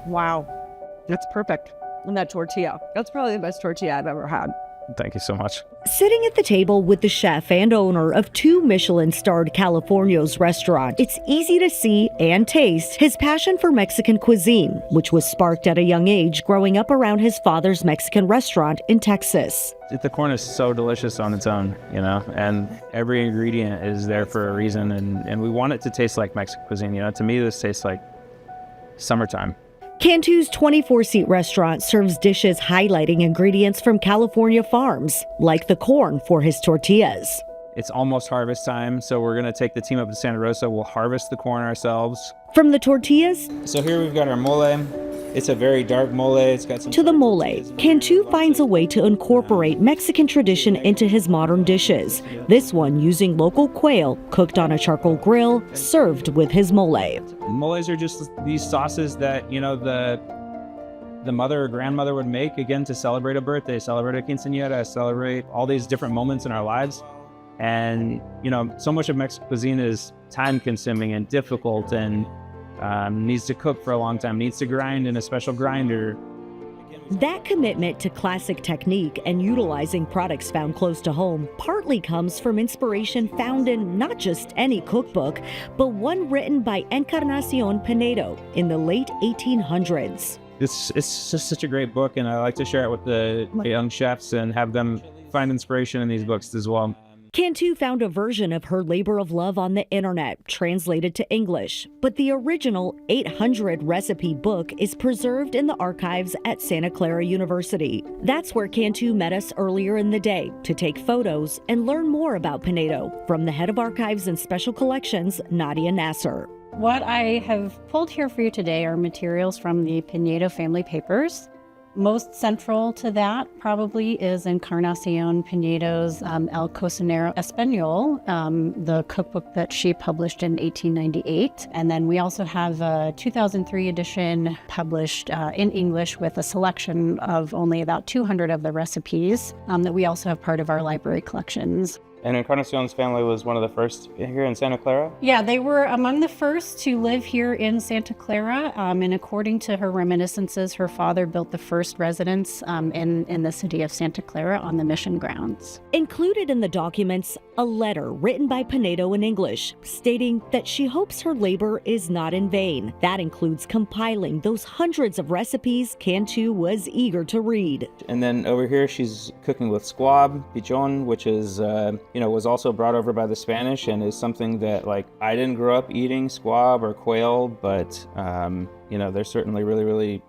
Wow. That's perfect. And that tortilla. That's probably the best tortilla I've ever had. Thank you so much. Sitting at the table with the chef and owner of 2 Michelin-starred Californios restaurant, it's easy to see and taste his passion for Mexican cuisine, which was sparked at a young age growing up around his father's Mexican restaurant in Texas. The corn is so delicious on its own, and every ingredient is there for a reason, and we want it to taste like Mexican cuisine. To me, this tastes like summertime. Cantu's 24-seat restaurant serves dishes highlighting ingredients from California farms, like the corn for his tortillas. It's almost harvest time, so we're going to take the team up to Santa Rosa. We'll harvest the corn ourselves. From the tortillas So here we've got our mole. It's a very dark mole. It's got some to the mole, Cantu finds a way to incorporate Mexican tradition into his modern dishes. This one using local quail cooked on a charcoal grill, served with his mole. Moles are just these sauces that, the mother or grandmother would make, again, to celebrate a birthday, celebrate a quinceañera, celebrate all these different moments in our lives. And, so much of Mexican cuisine is time-consuming and difficult and needs to cook for a long time, needs to grind in a special grinder. That commitment to classic technique and utilizing products found close to home partly comes from inspiration found in not just any cookbook, but one written by Encarnacion Pinedo in the late 1800s. It's just such a great book, and I like to share it with the young chefs and have them find inspiration in these books as well. Cantu found a version of her labor of love on the internet, translated to English, but the original 800 recipe book is preserved in the archives at Santa Clara University. That's where Cantu met us earlier in the day to take photos and learn more about Pinedo from the head of archives and special collections, Nadia Nasser. What I have pulled here for you today are materials from the Pinedo family papers. Most central to that probably is Encarnacion Pinedo's El Cocinero Español, the cookbook that she published in 1898. And then we also have a 2003 edition published in English with a selection of only about 200 of the recipes that we also have part of our library collections. And Encarnacion's family was one of the first here in Santa Clara? Yeah, they were among the first to live here in Santa Clara. And according to her reminiscences, her father built the first residence in the city of Santa Clara on the mission grounds. Included in the documents, a letter written by Pinedo in English, stating that she hopes her labor is not in vain. That includes compiling those hundreds of recipes Cantu was eager to read. And then over here, she's cooking with squab, pichon, which is, was also brought over by the Spanish and is something that, I didn't grow up eating squab or quail, but, there's certainly really, really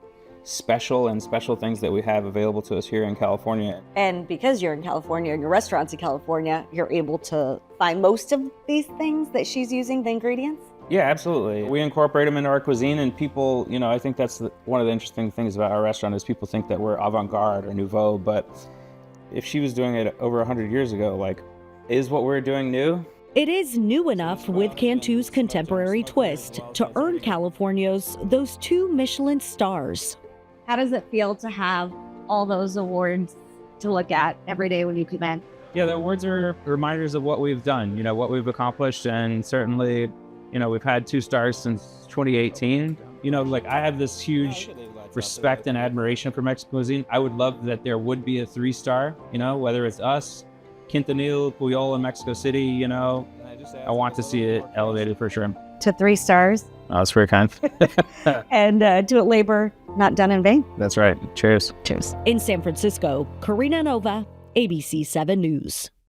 special things that we have available to us here in California. And because you're in California and your restaurant's in California, you're able to find most of these things that she's using, the ingredients? Yeah, absolutely. We incorporate them into our cuisine, and people, I think that's one of the interesting things about our restaurant is people think that we're avant-garde or nouveau, but if she was doing it over 100 years ago, is what we're doing new? It is new enough with Cantu's contemporary twist to earn Californios those 2 Michelin stars. How does it feel to have all those awards to look at every day when you come in? Yeah, the awards are reminders of what we've done, what we've accomplished, and certainly, we've had 2 stars since 2018. I have this huge respect and admiration for Mexican cuisine. I would love that there would be a 3-star, whether it's us, Quintanil, Puyol in Mexico City, I want to see it elevated for sure. To 3 stars. Oh, that's very kind. And do it labor not done in vain. That's right. Cheers. Cheers. In San Francisco, Karina Nova, ABC 7 News.